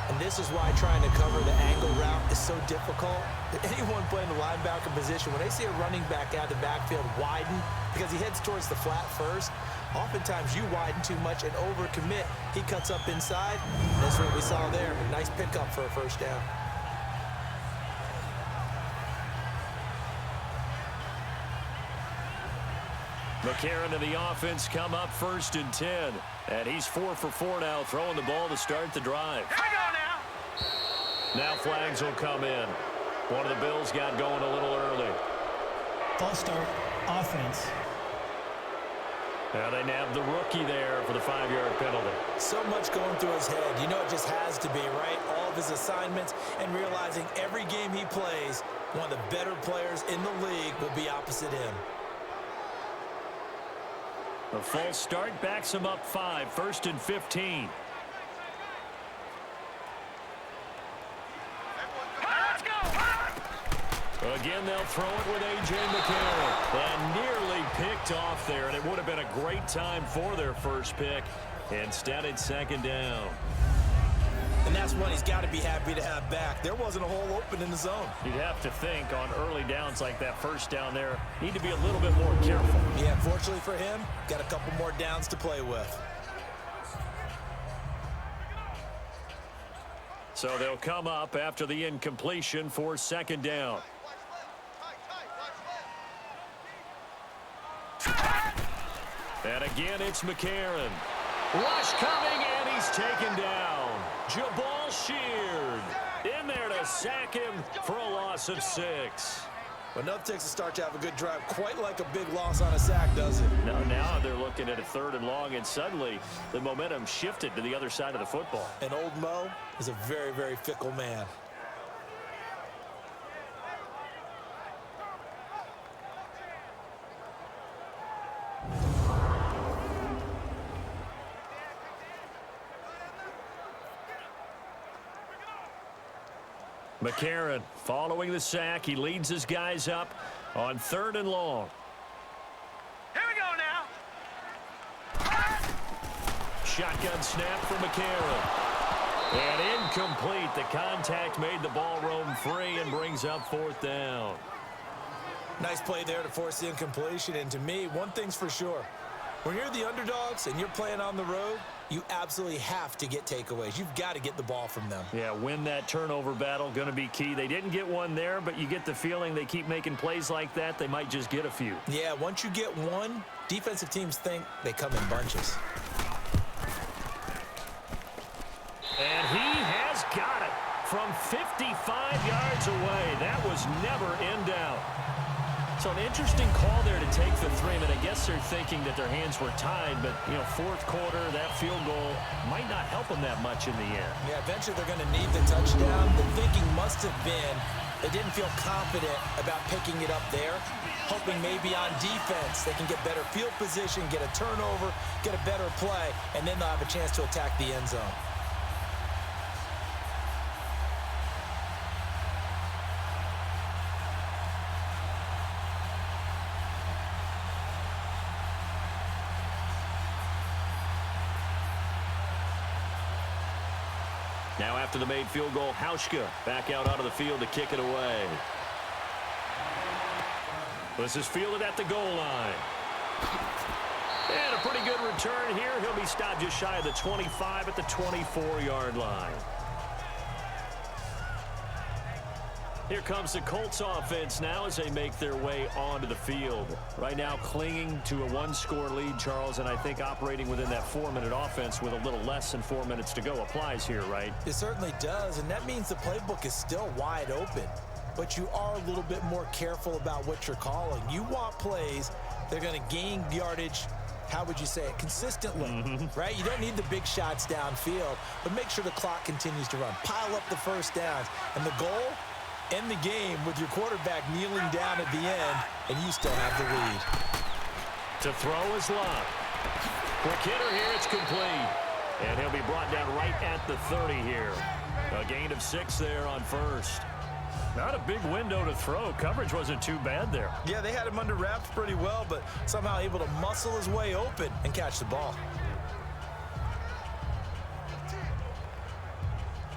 And this is why trying to cover the angle route is so difficult. Anyone playing the linebacker position, when they see a running back out of the backfield widen because he heads towards the flat first, oftentimes you widen too much and overcommit. He cuts up inside. That's what we saw there. A nice pickup for a first down. McCarron and the offense come up 1st and 10. And he's 4 for 4 now, throwing the ball to start the drive. Here we go now. Now flags will come in. One of the Bills got going a little early. False start, offense. Now they nabbed the rookie there for the 5-yard penalty. So much going through his head. You know it just has to be, right? All of his assignments and realizing every game he plays, one of the better players in the league will be opposite him. The false start backs him up 5, 1st and 15. Let's go. Again, they'll throw it with A.J. McCarron. And nearly picked off there, and it would have been a great time for their first pick. Instead, it's 2nd down. And that's one he's got to be happy to have back. There wasn't a hole open in the zone. You'd have to think on early downs like that first down there, need to be a little bit more careful. Yeah, fortunately for him, got a couple more downs to play with. So they'll come up after the incompletion for 2nd down. And again, it's McCarron. Rush coming, and he's taken down. Jabal Sheard in there to sack him for a loss of 6. Well, enough takes a start to have a good drive, quite like a big loss on a sack, does it? Now they're looking at a 3rd and long, and suddenly the momentum shifted to the other side of the football. And old Mo is a very, very fickle man. McCarron following the sack. He leads his guys up on 3rd and long. Here we go now. Shotgun snap for McCarron. And incomplete. The contact made the ball roam free and brings up 4th down. Nice play there to force the incompletion. And to me, one thing's for sure. When you're the underdogs and you're playing on the road, you absolutely have to get takeaways. You've got to get the ball from them. Yeah, win that turnover battle, going to be key. They didn't get one there, but you get the feeling they keep making plays like that, they might just get a few. Yeah, once you get one, defensive teams think they come in bunches. And he has got it from 55 yards away. That was never in doubt. So an interesting call there to take the 3. I guess they're thinking that their hands were tied, but, you know, 4th quarter, that field goal might not help them that much in the end. Yeah, eventually they're going to need the touchdown. The thinking must have been they didn't feel confident about picking it up there, hoping maybe on defense they can get better field position, get a turnover, get a better play, and then they'll have a chance to attack the end zone. Now after the made field goal, Hauschka back out onto the field to kick it away. This is fielded at the goal line. And a pretty good return here. He'll be stopped just shy of the 25 at the 24-yard line. Here comes the Colts offense now as they make their way onto the field. Right now clinging to a 1-score lead, Charles, and I think operating within that 4-minute offense with a little less than 4 minutes to go applies here, right? It certainly does, and that means the playbook is still wide open. But you are a little bit more careful about what you're calling. You want plays that are going to gain yardage, how would you say it, consistently, right? You don't need the big shots downfield, but make sure the clock continues to run. Pile up the first downs, and the goal, end the game with your quarterback kneeling down at the end, and you still have the lead. To throw is Love. Quick hitter here, it's complete. And he'll be brought down right at the 30 here. A gain of 6 there on first. Not a big window to throw. Coverage wasn't too bad there. Yeah, they had him under wraps pretty well, but somehow able to muscle his way open and catch the ball.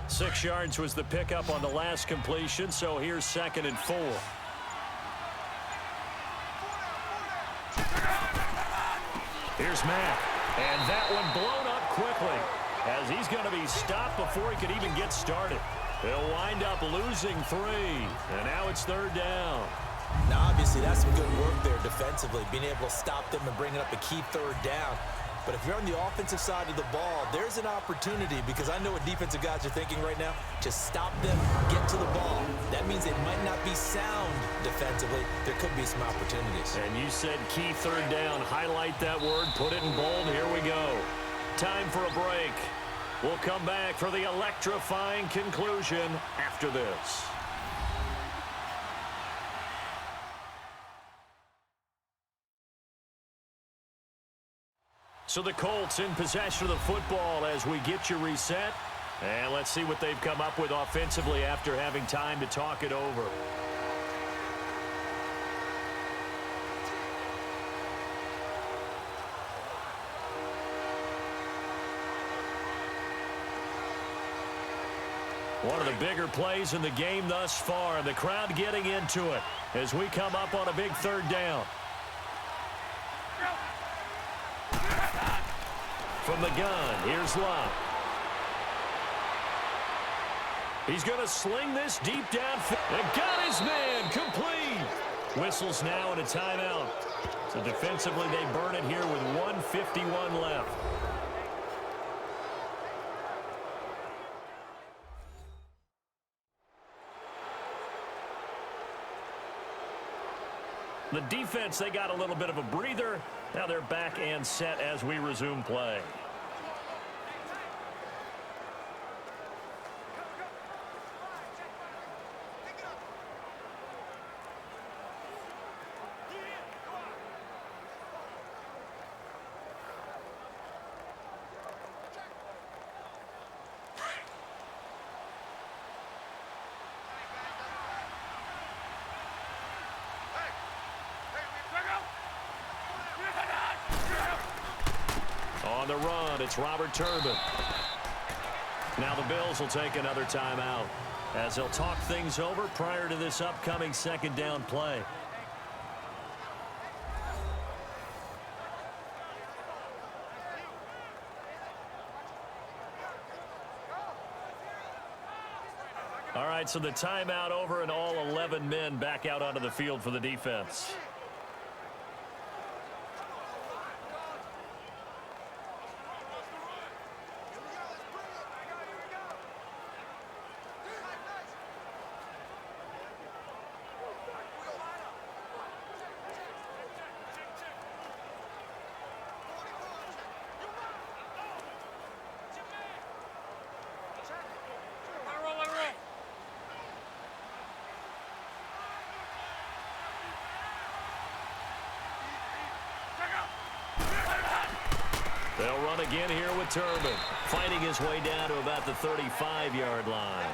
6 yards was the pickup on the last completion, so here's 2nd and 4. Here's Mack, and that one blown up quickly as he's going to be stopped before he could even get started. He'll wind up losing 3, and now it's 3rd down. Now, obviously, that's some good work there defensively, being able to stop them and bringing up a key 3rd down. But if you're on the offensive side of the ball, there's an opportunity, because I know what defensive guys are thinking right now. Just stop them, get to the ball. That means they might not be sound defensively. There could be some opportunities. And you said key 3rd down. Highlight that word, put it in bold. Here we go. Time for a break. We'll come back for the electrifying conclusion after this. So the Colts in possession of the football as we get you reset. And let's see what they've come up with offensively after having time to talk it over. One of the bigger plays in the game thus far. The crowd getting into it as we come up on a big 3rd down. From the gun, here's Love. He's going to sling this deep downfield. And got his man complete. Whistles now and a timeout. So defensively, they burn it here with 1:51 left. The defense, they got a little bit of a breather. Now they're back and set as we resume play. On the run, it's Robert Turbin. Now the Bills will take another timeout as they'll talk things over prior to this upcoming 2nd down play. All right, so the timeout over and all 11 men back out onto the field for the defense. They'll run again here with Turbin, fighting his way down to about the 35-yard line.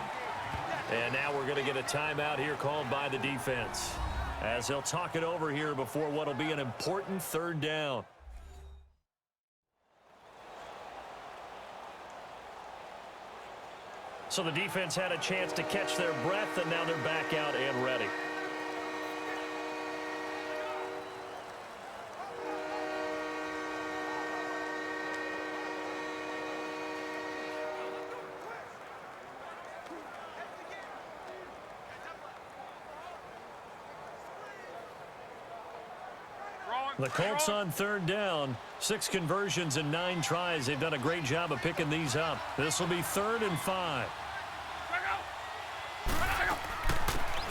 And now we're going to get a timeout here called by the defense as they'll talk it over here before what will be an important 3rd down. So the defense had a chance to catch their breath, and now they're back out and ready. The Colts on 3rd down, 6 conversions and 9 tries. They've done a great job of picking these up. This will be 3rd and 5.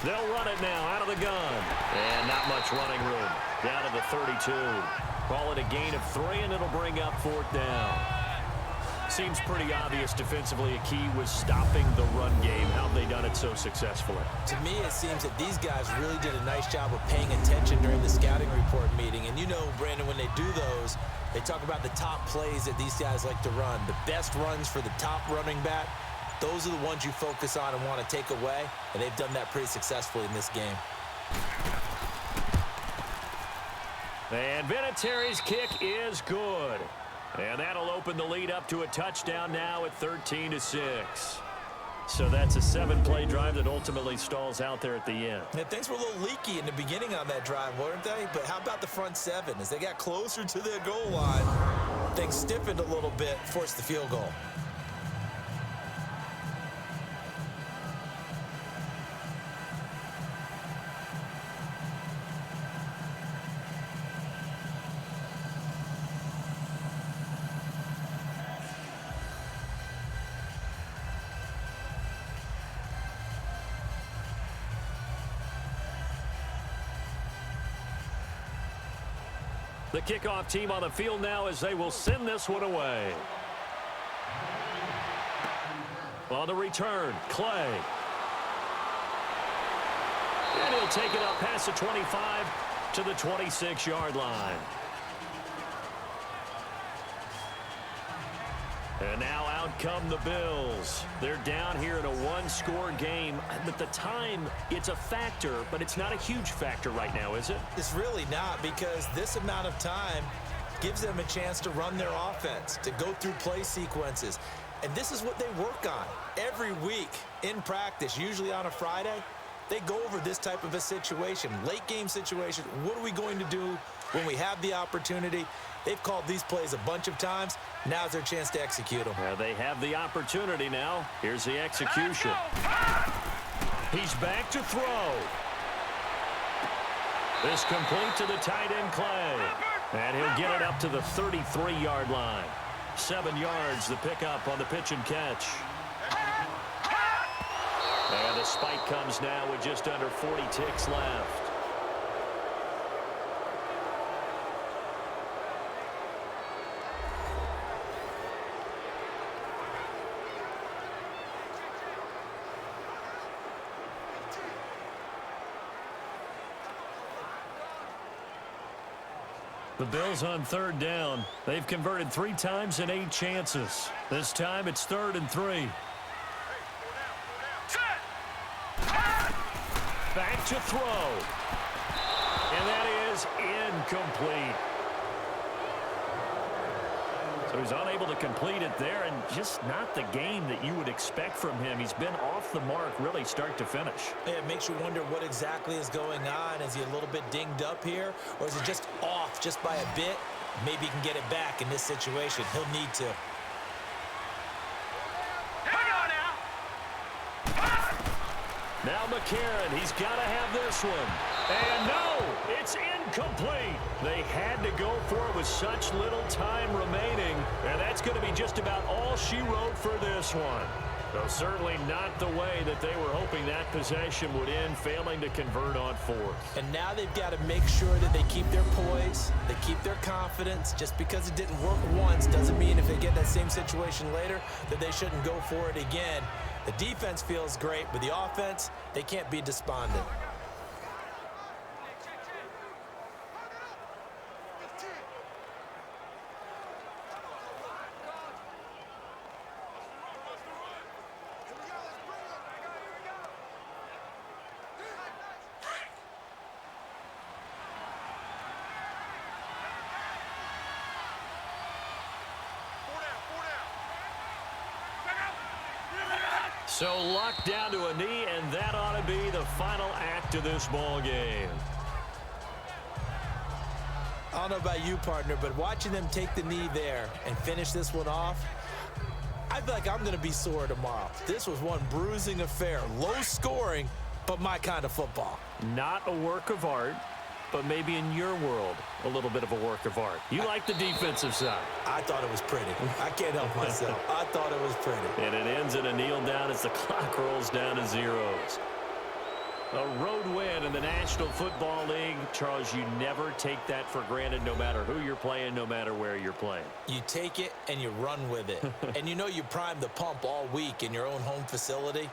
They'll run it now out of the gun. And not much running room. Down to the 32. Call it a gain of 3, and it'll bring up 4th down. Seems pretty obvious defensively a key was stopping the run game. How have they done it so successfully? To me, it seems that these guys really did a nice job of paying attention during the scouting report meeting. And you know, Brandon, when they do those, they talk about the top plays that these guys like to run. The best runs for the top running back. those are the ones you focus on and want to take away, and they've done that pretty successfully in this game. And Vinatieri's kick is good. And that'll open the lead up to a touchdown now at 13-6. So that's a 7-play drive that ultimately stalls out there at the end. Yeah, things were a little leaky in the beginning on that drive, weren't they? But how about the front seven? As they got closer to their goal line, things stiffened a little bit, forced the field goal. The kickoff team on the field now as they will send this one away. On the return, Clay. And he'll take it up past the 25 to the 26-yard line. And now out come the Bills. They're down here in a one-score game. At the time, it's a factor, but it's not a huge factor right now, is it? It's really not, because this amount of time gives them a chance to run their offense, to go through play sequences. And this is what they work on every week in practice, usually on a Friday. They go over this type of a situation, late game situation. What are we going to do when we have the opportunity? They've called these plays a bunch of times. Now's their chance to execute them. Yeah, they have the opportunity now. Here's the execution. He's back to throw. This complete to the tight end, Clay. And he'll get it up to the 33-yard line. 7 yards, the pickup on the pitch and catch. And the spike comes now with just under 40 ticks left. The Bills on third down. They've converted 3 times in 8 chances. This time it's 3rd and 3. Back to throw. And that is incomplete. So he's unable to complete it there, and just not the game that you would expect from him. He's been off the mark really start to finish. Yeah, it makes you wonder what exactly is going on. Is he a little bit dinged up here, or is it just off just by a bit? Maybe he can get it back in this situation. He'll need to. Now McCarron, he's got to have this one. And no, it's incomplete. They had to go for it with such little time remaining. And that's going to be just about all she wrote for this one. Though certainly not the way that they were hoping that possession would end, failing to convert on 4th. And now they've got to make sure that they keep their poise, they keep their confidence. Just because it didn't work once doesn't mean if they get that same situation later that they shouldn't go for it again. The defense feels great, but the offense, they can't be despondent. So locked down to a knee, and that ought to be the final act of this ball game. I don't know about you, partner, but watching them take the knee there and finish this one off, I feel like I'm going to be sore tomorrow. This was one bruising affair. Low scoring, but my kind of football. Not a work of art, but maybe in your world, a little bit of a work of art. You like the defensive side. I thought it was pretty. I can't help myself. I thought it was pretty. And it ends in a kneel down as the clock rolls down to zeros. A road win in the National Football League. Charles, you never take that for granted, no matter who you're playing, no matter where you're playing. You take it and you run with it. And you know you prime the pump all week in your own home facility.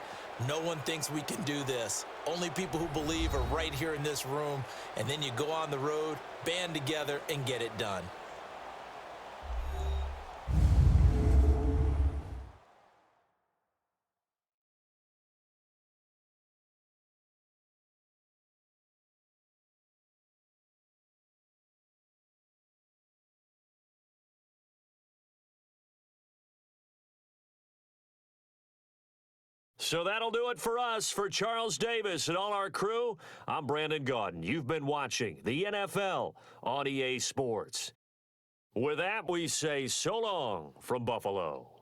No one thinks we can do this. Only people who believe are right here in this room. And then you go on the road, band together, and get it done. So that'll do it for us. For Charles Davis and all our crew, I'm Brandon Gaudin. You've been watching the NFL on EA Sports. With that, we say so long from Buffalo.